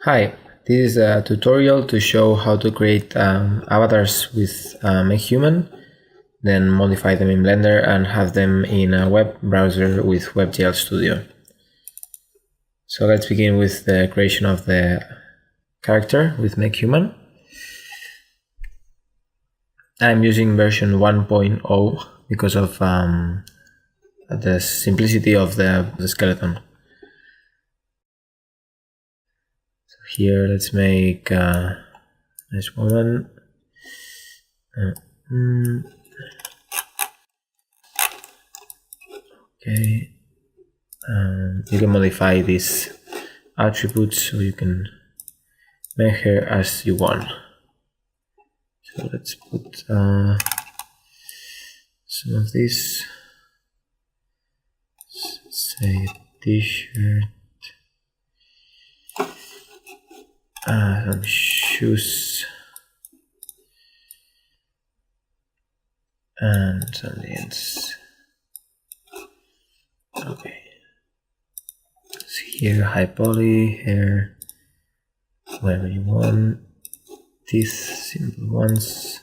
Hi, this is a tutorial to show how to create avatars with Makehuman, then modify them in Blender and have them in a web browser with WebGLStudio. So let's begin with the creation of the character with Makehuman. I'm using version 1.0 because of the simplicity of the skeleton. Here, let's make a nice woman. Okay, you can modify these attributes so you can make her as you want. So let's put some of this. Let's say t-shirt. Some shoes and some jeans. Okay. So here, high poly, hair, whatever you want. Teeth, simple ones.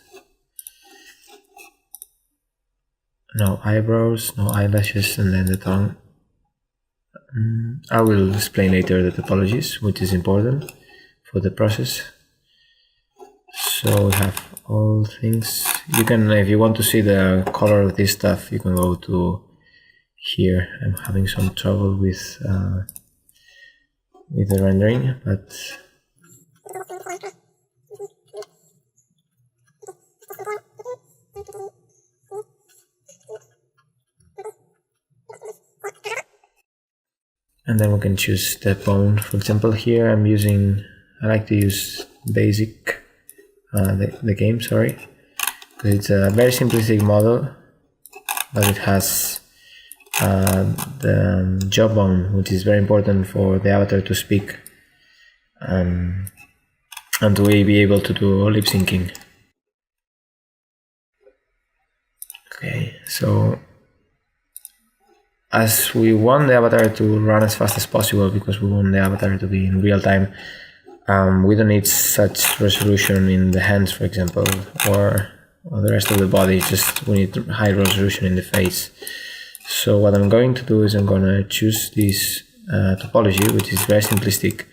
No eyebrows, no eyelashes, and then the tongue. I will explain later the topologies, which is important for the process. So we have all things. You can, if you want to see the color of this stuff, you can go to here. I'm having some trouble with the rendering, but and then we can choose the bone. For example, here I like to use basic, the game, sorry, because it's a very simplistic model, but it has the jawbone, which is very important for the avatar to speak and to be able to do lip syncing. Okay, so as we want the avatar to run as fast as possible because we want the avatar to be in real time, we don't need such resolution in the hands, for example, or the rest of the body. Just we need high resolution in the face. So what I'm going to do is I'm going to choose this topology, which is very simplistic,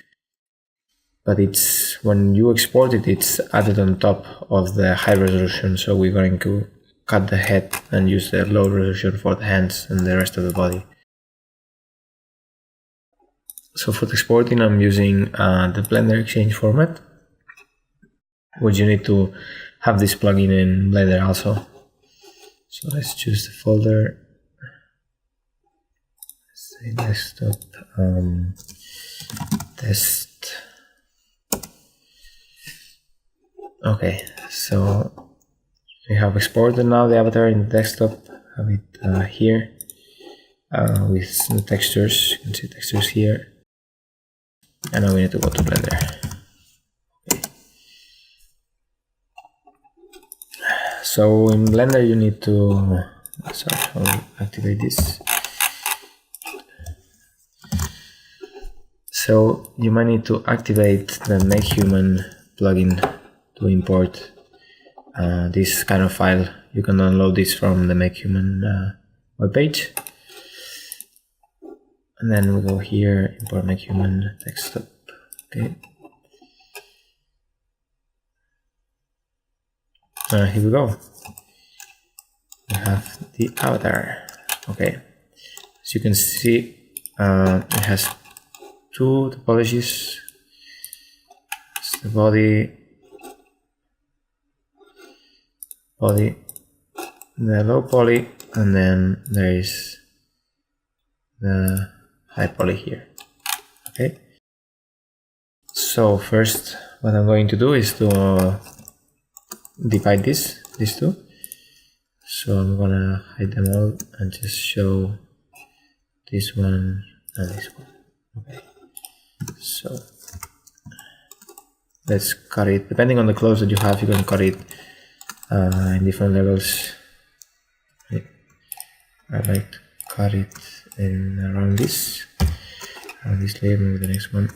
but it's when you export it, it's added on top of the high resolution. So we're going to cut the head and use the low resolution for the hands and the rest of the body. So for the exporting, I'm using the Blender Exchange format, which you need to have this plugin in Blender also. So let's choose the folder. Let's say desktop test. Okay, so we have exported now the avatar in the desktop. Have it here with the textures. You can see textures here. And now we need to go to Blender. Okay. So in Blender you need to, I'll activate this. So you might need to activate the Makehuman plugin to import this kind of file. You can download this from the Makehuman webpage. And then we go here, import Makehuman desktop. Okay. Here we go. We have the avatar. Okay. As you can see, it has two topologies. It's the body, the low poly, and then there is the high poly here. Okay. So first, what I'm going to do is to divide these two. So I'm gonna hide them all and just show this one and this one. Okay. So let's cut it. Depending on the clothes that you have, you can cut it in different levels. I like to cut it in around this layer, maybe the next one.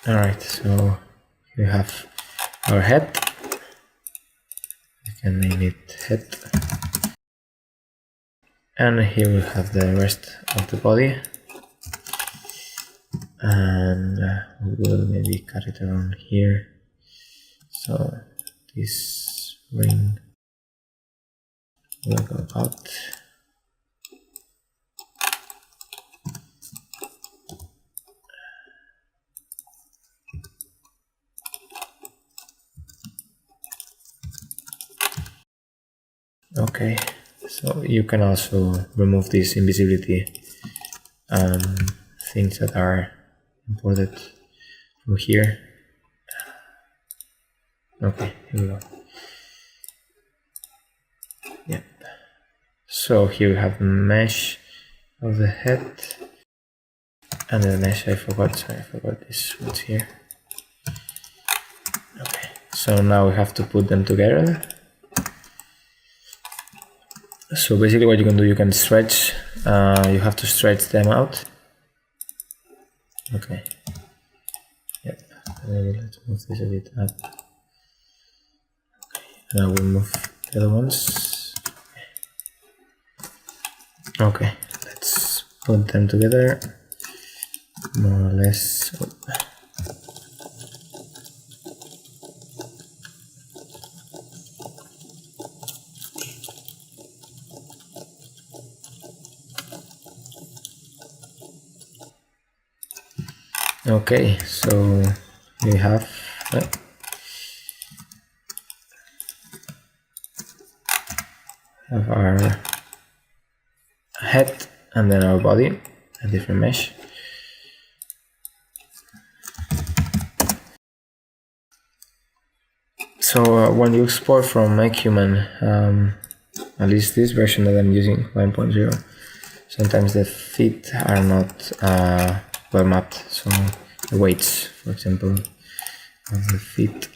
Alright, so we have our head. You can name it head. And here we have the rest of the body. And we will maybe cut it around here. So this ring will go out. Okay, so you can also remove these invisibility things that are imported from here. Okay, here we go. Yep. So here we have the mesh of the head, and the mesh I forgot this, what's here. Okay, so now we have to put them together. So basically what you can do, you can stretch, you have to stretch them out. Okay. Yep. Let's move this a bit up. Okay. Now we'll move the other ones. Okay. Let's put them together. More or less. Okay, so we have our head and then our body, a different mesh. So when you export from Makehuman, at least this version that I'm using, 1.0, sometimes the feet are not well mapped. So the weights, for example, of the feet,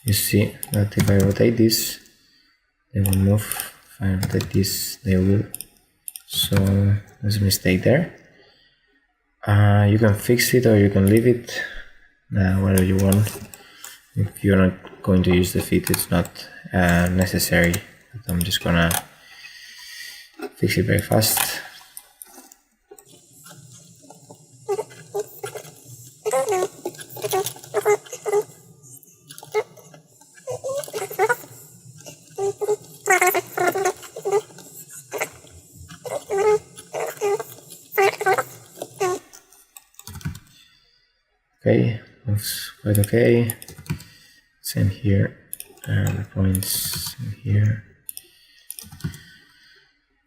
you see that if I rotate this, they will move. If I rotate this, they will. So there's a mistake there. You can fix it or you can leave it, whatever you want. If you're not going to use the feet, it's not necessary. I'm just gonna fix it very fast. Okay, looks quite okay. Same here, the points same here,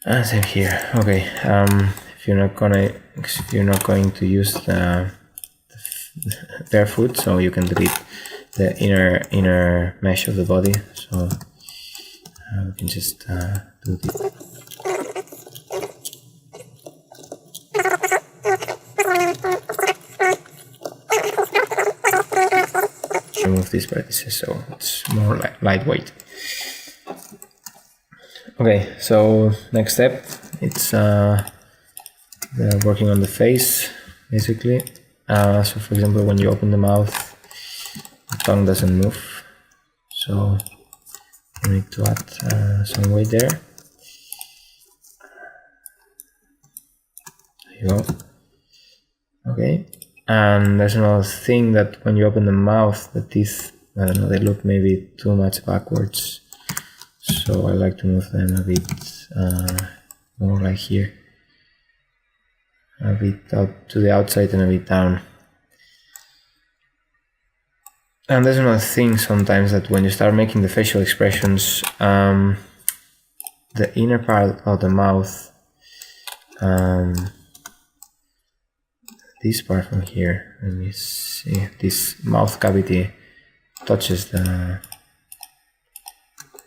and same here. Okay, if you're not going to use the barefoot, so you can delete the inner mesh of the body. So we can just do this. Remove these vertices so it's more lightweight. Okay, so next step, it's working on the face basically. So for example, when you open the mouth, the tongue doesn't move, so you need to add some weight there. There you go. Okay. And there's another thing that when you open the mouth, the teeth, I don't know, they look maybe too much backwards. So I like to move them a bit more like here. A bit out to the outside and a bit down. And there's another thing sometimes that when you start making the facial expressions, the inner part of the mouth, this part from here, let me see, this mouth cavity touches the,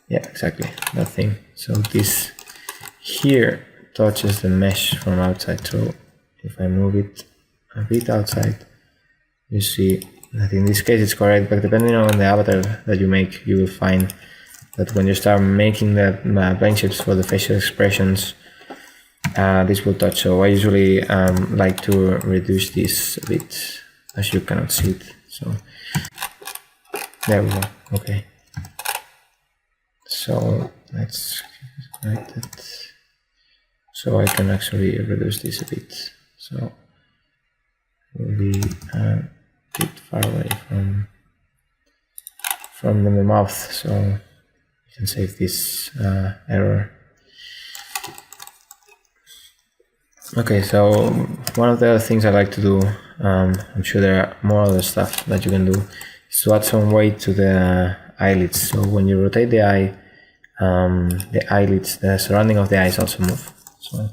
yeah, exactly, that thing. So this here touches the mesh from outside. So if I move it a bit outside, you see that in this case it's correct, but depending on the avatar that you make, you will find that when you start making the plane shapes for the facial expressions, this will touch. So I usually like to reduce this a bit as you cannot see it. So there we go. Okay. So let's write it. So I can actually reduce this a bit. So we'll be a bit far away from the mouth. So you can save this error. Okay, so one of the other things I like to do, I'm sure there are more other stuff that you can do, is to add some weight to the eyelids. So when you rotate the eye, the eyelids, the surrounding of the eyes also move. So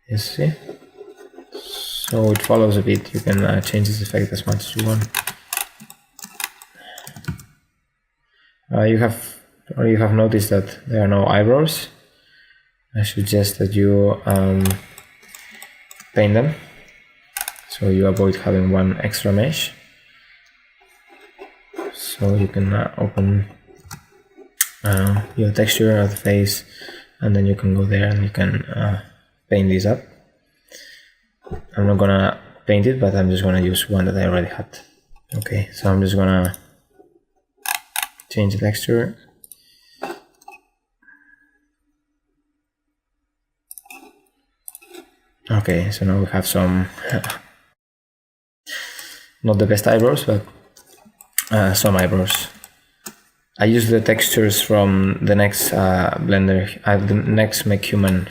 you see? So it follows a bit. You can change this effect as much as you want. You have noticed that there are no eyebrows. I suggest that you paint them, so you avoid having one extra mesh. So you can open your texture of the face, and then you can go there and you can paint this up. I'm not gonna paint it, but I'm just gonna use one that I already had. Okay, so I'm just gonna change the texture. Okay, so now we have some not the best eyebrows, but some eyebrows. I use the textures from the next Blender, the next Makehuman,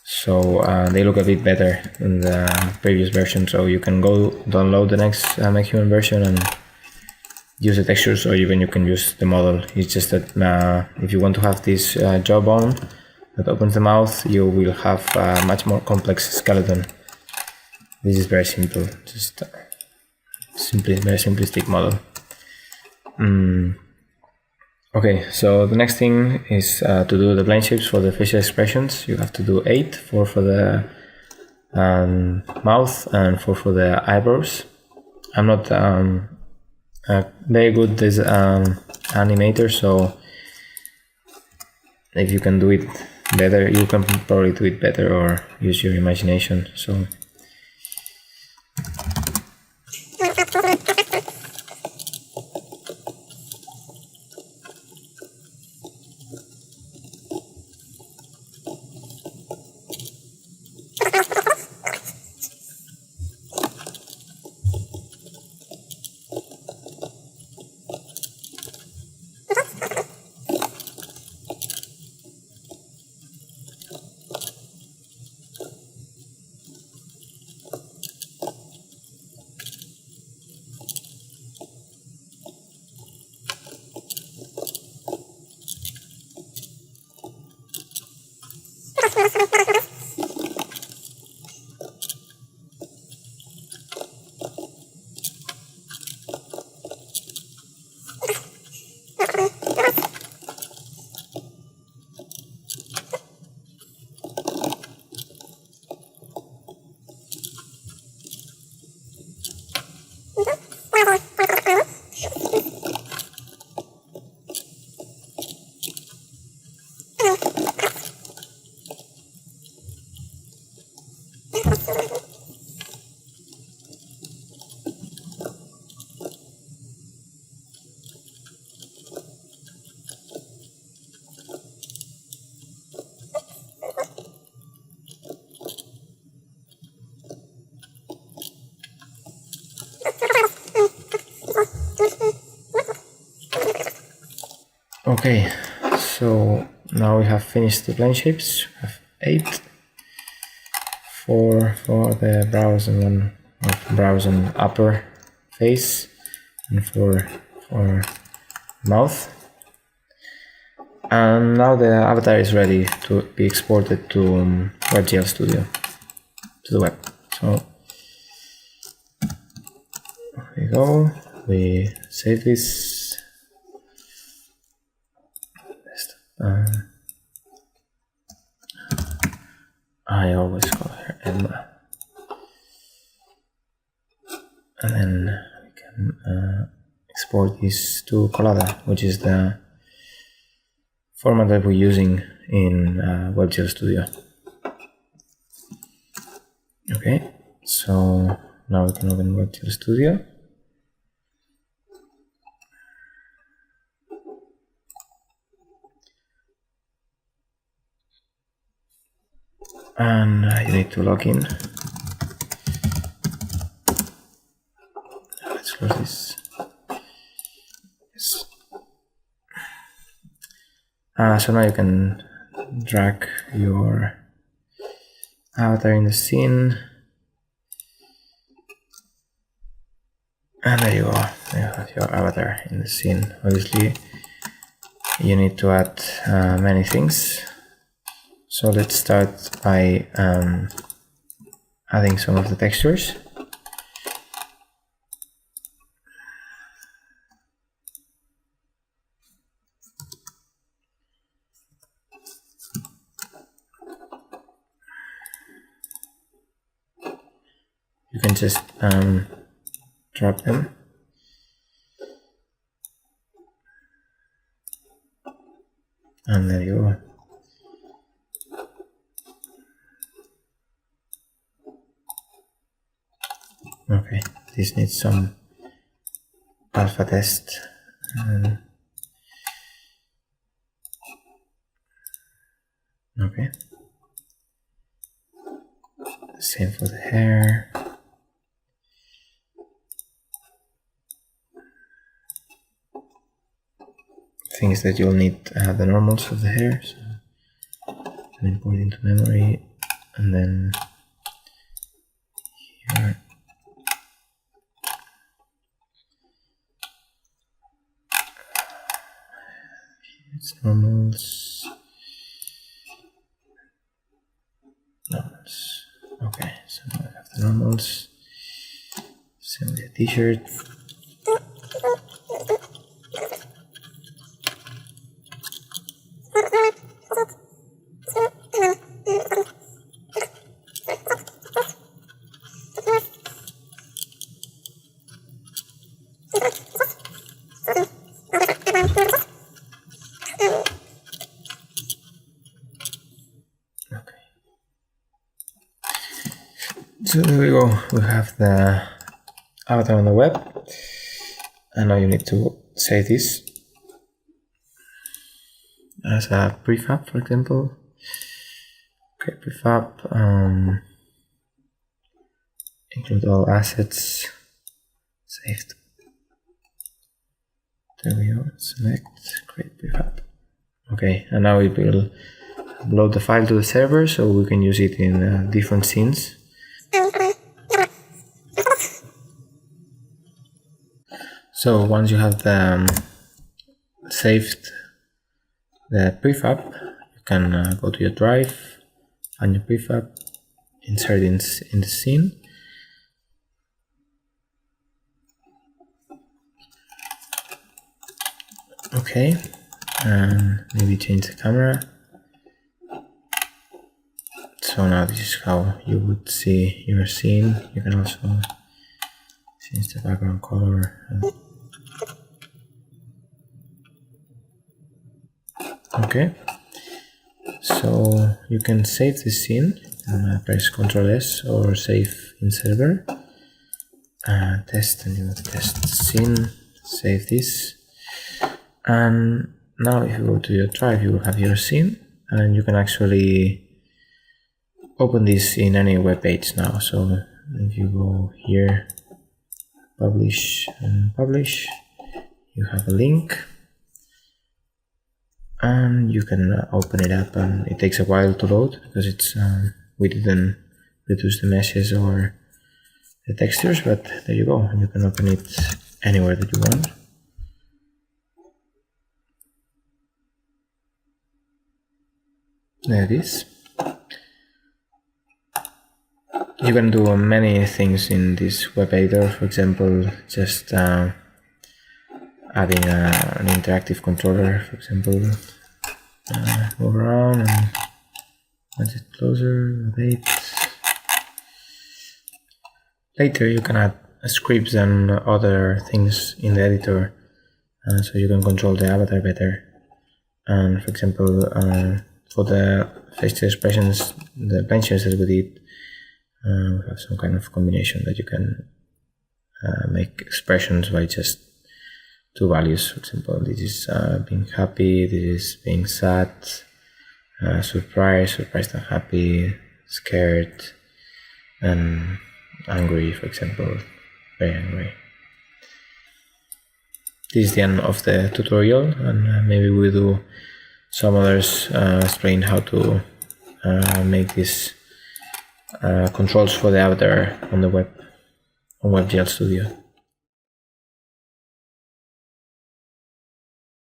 so they look a bit better than the previous version. So you can go download the next Makehuman version and use the textures, or even you can use the model. It's just that if you want to have this jawbone that opens the mouth, you will have a much more complex skeleton. This is very simple, just very simplistic model. Okay, so the next thing is to do the plane shapes for the facial expressions. You have to do 8, 4 for the mouth and 4 for the eyebrows. I'm not very good as animator, so if you can do it better, you can probably do it better or use your imagination. So okay, so now we have finished the plane shapes. We have 8, 4 for the brows and 1 for brows and upper face, and 4 for mouth. And now the avatar is ready to be exported to WebGLStudio, to the web. So here we go, we save this. and then we can export this to Collada, which is the format that we're using in WebGLStudio. Okay, so now we can open WebGLStudio. And you need to log in. Let's close this. Yes. So now you can drag your avatar in the scene. And there you go. You have your avatar in the scene. Obviously, you need to add many things. So let's start by adding some of the textures. You can just drop them. And there you go. Okay, this needs some alpha test. Okay. Same for the hair. Things that you'll need the normals of the hair. So import into memory, and then here. It's normals. Normals. Okay, so now I have the normals. Same with the t-shirt. So there we go, we have the avatar on the web, and now you need to save this as a prefab, for example. Okay, prefab, include all assets, saved. There we go, select, create prefab. Okay, and now we will upload the file to the server so we can use it in different scenes. So once you have saved the prefab, you can go to your drive, find your prefab, insert it in the scene. Okay, and maybe change the camera. So now this is how you would see your scene. You can also change the background color. Okay, so you can save this scene and press Ctrl S or save in server. Test, and you test scene, save this. And now if you go to your drive, you will have your scene, and you can actually open this in any web page now. So if you go here, publish and publish, you have a link, and you can open it up, and it takes a while to load because it's we didn't reduce the meshes or the textures, but there you go, and you can open it anywhere that you want. There it is. You can do many things in this web editor. For example, just adding an interactive controller, for example. Move around and once it closer, rotate. Later you can add scripts and other things in the editor, so you can control the avatar better. And for example, for the facial expressions, the benches that we did, we have some kind of combination that you can make expressions by just two values. For example, this is being happy, this is being sad, surprised and happy, scared, and angry, for example, very angry. This is the end of the tutorial, and maybe we'll do some others explain how to make these controls for the avatar on the web, on WebGLStudio.